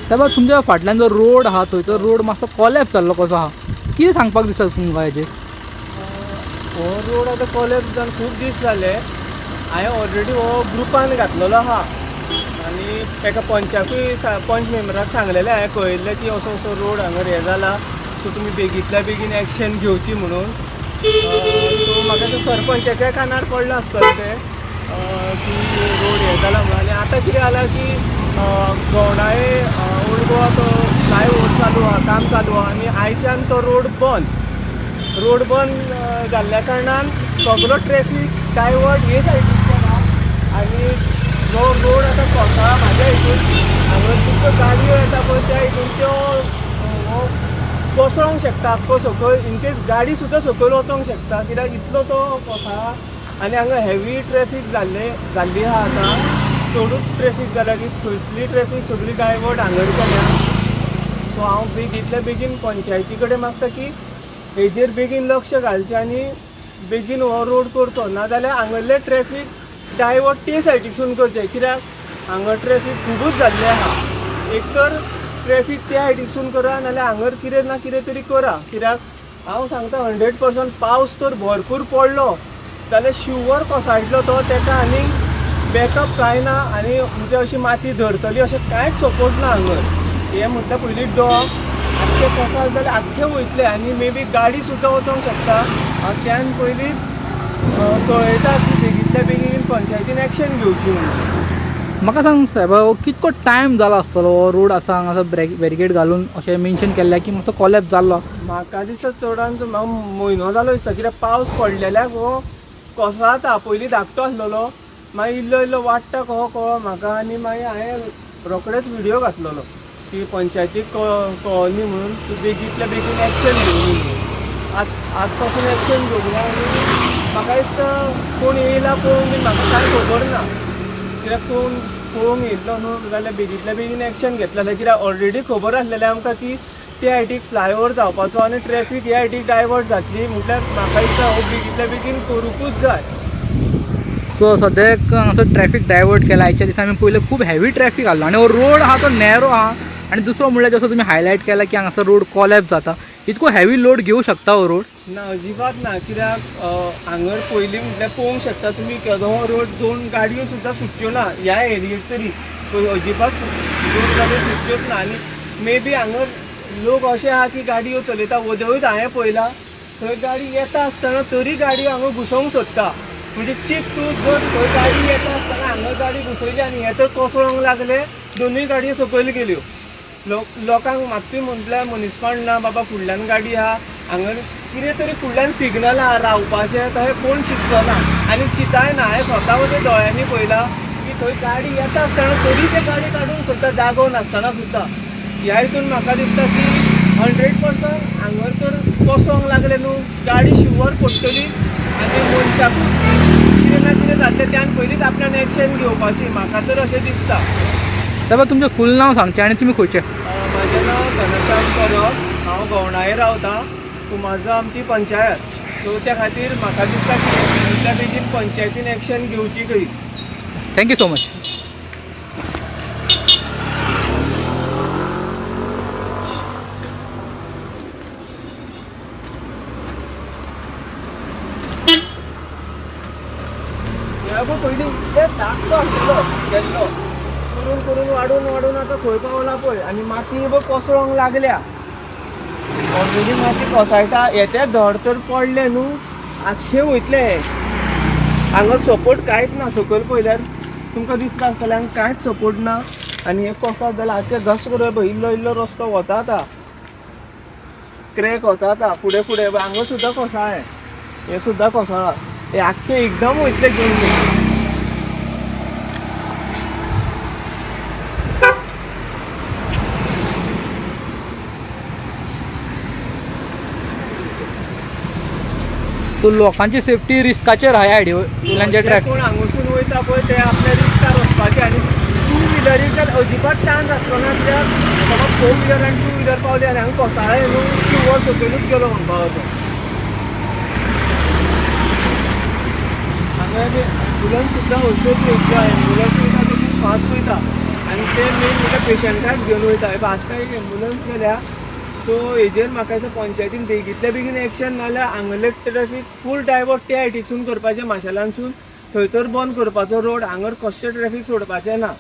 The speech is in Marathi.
तेव्हा तुमच्या फाटल्यान जो रोड आहा थंयचो रोड मातसो कॉलॅप्स जाल्लो कसो आहा, कितें सांगपाक दिसता तुमकां हेजेर? हो रोड आतां कॉलॅप्स जावन खूब दीस जाले. हांवें ऑलरेडी हो ग्रुपान घातलेलो आहा आनी ताका पंच मेंबराक सांगलेलें हांवें कळयल्लें की असो असो रोड हांगा हें जाला, सो तुमी बेगींतल्या बेगीन एक्शन घेवची म्हणून. सो म्हाका ते सरपंचाच्या कानार पडलें आसतलें तें की रोड हें जाला म्हणून. आनी आतां कितें जालां की गवंडाळे ओल्ड गोवा तो फ्लायओवर चालू आहा, काम चालू आहा आनी आयच्यान तो रोड बंद जाल्ल्या कारणान सगळो ट्रॅफीक डायवर्ट हे सायडीच्यान आहा. आनी जो रोड आतां कोसळ्ळा म्हाज्या हितून हांगा तुमकां गाडयो येता पळय त्या हितून त्यो कोसळोंक शकता आख्खो सकयल. इनकेस गाडी सुद्दां सकयल वचोंक शकता कित्याक इतलो तो कोसळ्ळा. आनी हांगा हेवी ट्रॅफीक जाल्ली आहा आतां. चडूच ट्रॅफीक जाल्या की थंयसली ट्रॅफीक सगळी डायवर्ट हांगर जाल्या. सो हांव बेगींतल्या बेगीन पंचायती कडेन मागता की हेजेर बेगीन लक्ष घालचें आनी बेगीन हो रोड करचो, नाजाल्यार हांगरलें ट्रॅफीक डायवर्ट ते सायडीसून करचें. कित्याक हांगा ट्रॅफीक खुबूच जाल्लें आहा. एक तर ट्रॅफीक त्या सायडीसून करा नाजाल्यार हांगर कितें ना कितें तरी करा. कित्याक हांव सांगता 100% पावस तर भरपूर पडलो जाल्यार शुवर कोसळटलो तो. ताका आनी बॅकअप कांय ना आनी म्हणजे अशी माती धरतली अशें कांयच सपोर्ट ना हांगर. हें म्हणटा पयलीं डॉग आख्खे कोसळ्ळे जाल्यार आख्खे वयतले आनी मे बी गाडी सुद्दां वचोंक शकता. त्यान पयलीं कळयता की बेगींतल्या बेगीन पंचायतीन एक्शन घेवची म्हणून. म्हाका सांग सायबा, हो कितको टायम जाला आसतलो हो रोड आसा हांगासर बॅरिकेड घालून अशें मेन्शन केल्लें की मातसो कॉलॅप्स जाल्लो? म्हाका दिसता चडान चड म्हयनो जालो दिसता. कित्याक पावस पडलेल्याक हो कोसळटा. पयलीं धाकटो आसलेलो, मागीर इल्लो इल्लो वाडटा कहो कळ्ळो म्हाका आनी मागीर हांवें रोखडेच व्हिडियो घातलेलो की पंचायतीक कळोनी म्हणून बेगींतल्या बेगीन एक्शन घेवनी म्हणून. आज पासून एक्शन घेवना आनी म्हाका दिसता कोण येयला पळोवंक बीन म्हाका कांय खबर ना. कित्याक कोण पळोवंक येयल्लो न्हू जाल्यार बेगींतल्या बेगीन एक्शन घेतलेलें. कित्याक ऑलरेडी खबर आसलेलें आमकां की त्या सायडीक फ्लायओवर जावपाचो आनी ट्रॅफीक ह्या सायडीक डायवर्ट जातली. म्हटल्यार म्हाका दिसता हो बेगींतल्या बेगीन करूंकूच जाय. सो सद्याक हांगासर ट्रॅफीक डायवर्ट केला. आयच्या दिसा आमी पयलें खूब हेवी ट्रॅफीक आसलो आनी हो रोड आहा तो नॅरो आहा. आनी दुसरो म्हणल्यार जसो तुमी हायलायट केला की हांगासर रोड कॉलॅप्स जाता, इतको हेवी लोड घेवं शकता हो रोड? ना, अजिबात ना. कित्याक हांगर पयलीं म्हटल्यार पळोवंक शकता तुमी हो रोड 2 गाडयो सुद्दां सुटच्यो ना ह्या एरियेक तरी. अजिबात 2 गाडयो सुटच्योच ना. आनी मे बी हांगर लोक अशे आहा की गाडयो चलयता. वदळूच हांवें पळयला थंय गाडी येता आसतना तरी गाडयो हांगा घुसोवंक सोदता. म्हणजे चीक तूं जर थंय गाडी येता आसतना हांगा गाडी घुसयली आनी हे तर कोसळोंक लागले, दोनूय गाडयो सकयल गेल्यो. लोकांक मात्तूय म्हटल्यार मनीसपण ना. बाबा फुडल्यान गाडी आहा, हांगा कितें तरी फुडल्यान सिग्नल आहा रावपाचें, थंय कोण चिंतचो ना आनी चिंताय ना. हांवें स्वता वचून दोळ्यांनी पळयला की थंय गाडी येता आसतना तरी ते गाडी काडूंक सोदता जागो नासतना सुद्दां. ह्या हितून म्हाका दिसता की 100% हांगर तर कोसोंक लागले न्हू, गाडी शुवर पडटली आनी मनशाकूच कितें ना कितें जातलें. त्यान पयलींच आपल्यान एक्शन घेवपाची, म्हाका तर अशें दिसता. तेव्हा तुमचें फूल नांव सांगचें आनी तुमी खंयचे? म्हाजें नांव घनश्याम परब. हांव गवंडाळे रावतां. कुमारजुंव आमची पंचायत. सो त्या खातीर म्हाका दिसता की बेगींतल्या बेगीन पंचायतीन एक्शन घेवची खंय. Thank you so much. पयलीं इतलें धाकटो आसलो गेल्लो करून करून वाडून आतां खंय पावला पळय. आनी माती कोसळोंक लागल्या. ऑलरेडी माती कोसळटा. येते धड तर पडले न्हू, आख्खे वयतले. हांगा सपोर्ट कांयच ना. सकयल पळयल्यार तुमकां दिसता आसतलें हांगा कांयच सपोर्ट ना. आनी हे कोसळत जाल्यार आख्खे घस करून इल्लो इल्लो रस्तो वचाता, क्रॅक वचाता फुडें फुडें. हांगा सुद्दां कोसळ्ळें, हे सुद्दां कोसळ्ळा. हे आख्खे एकदम वयतले घेवन. सो लोकांची सेफ्टी रिस्काचेर आहा ह्या वयल्यान ट्रॅफिक. कोण हांगासून वयता पळय ते आपल्या रिस्कार वचपाचे. आनी 2 व्हिलरीक तर अजिबात चान्स आसलो ना. कित्याक समज 4 व्हिलर आनी 2 व्हिलर पावली आनी हांगा कोसळ्ळें न्हू, शुवर सकयलूच गेलो म्हणपाक तो. हांगा एम्बुलन्स सुद्दां हळसूच येवची. एम्बुलन्स वयता ती खूब फास्ट वयता आनी ते मेन म्हाका पेशंटाक घेवन वयता. आतां एक एम्बुलन्स गेल्या सो हेजेर म्हाका दिसता पंचायतीन बेगींतल्या बेगीन एक्शन नाल्यार हांगले ट्रॅफिक फूल डायवर्ट त्या सायडीसून करपाचें माशेलानसून थंयसर बंद करपाचो रोड. हांगर कसलें ट्रॅफिक सोडपाचें ना.